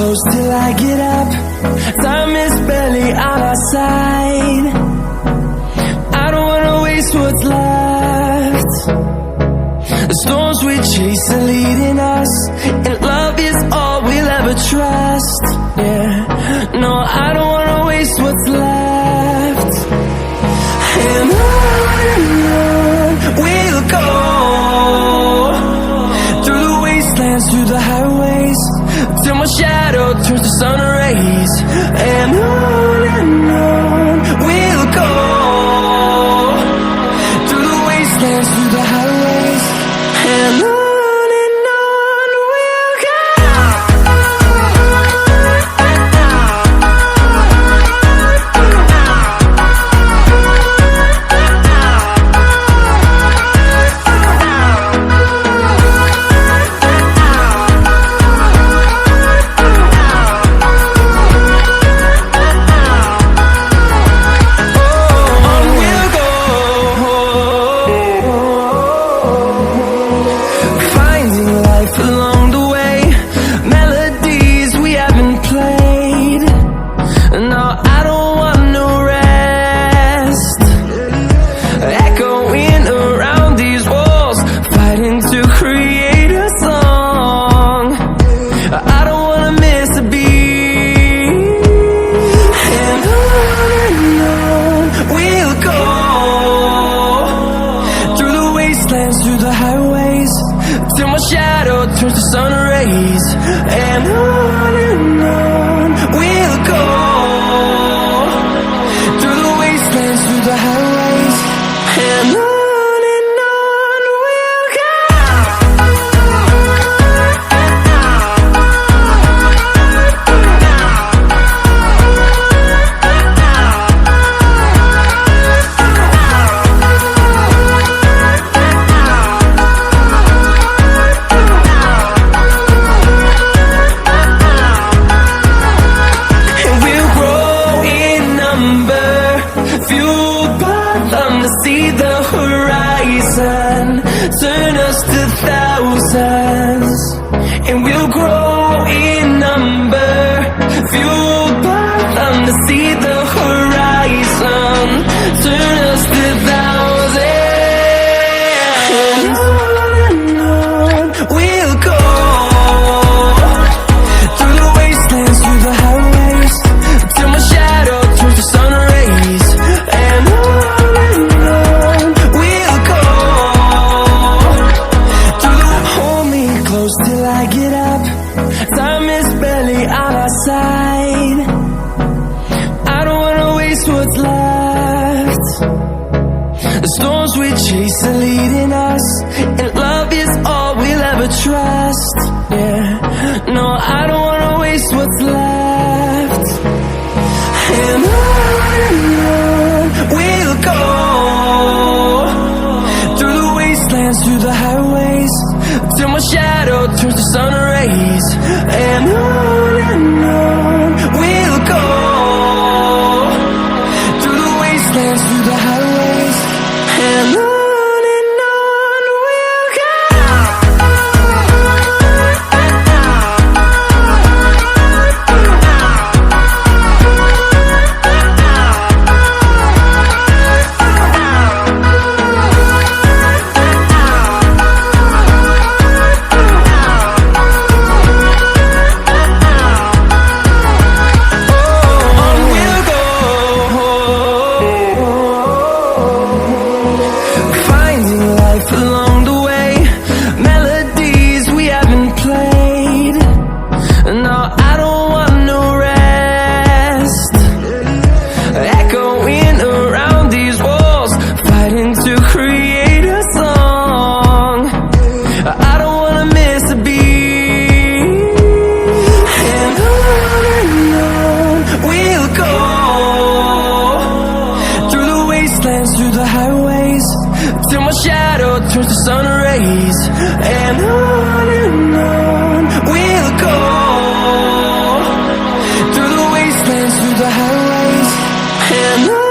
close till I get up. Time is barely on our side. I don't wanna waste what's left. The storms we chase are leading us, and love is all we'll ever trust. Yeah, no, I don't wanna waste what's left. And on we'll go, through the wastelands, through the highways, till my shadow turns to sun rays. And on we'll go, through the wastelands, through the highways, and on we'll go. Through the highways, till my shadow turns to sun rays. And on we'll go, through the wastelands, through the highways, and on we'll go. See the horizon, turn us to thousands, and we'll grow in number, fueled by them. To see the horizon, turn us to thousands, and on we'll go, through the wastelands, through the highways, till my shadow turns to sun rays. And till I get up, time is barely on our side. I don't wanna waste what's left. The storms we chase are leading us, and love is all we'll ever trust. Yeah, no, I don't wanna waste what's left. And on we'll go, through the wastelands, through the highways, till my shadow turns to sun rays. And on we'll go, through the wastelands, through the highways, and on we'll go. Through the highways, till my shadow turns to sun rays. And on we'll go, through the wastelands, through the highways, and on.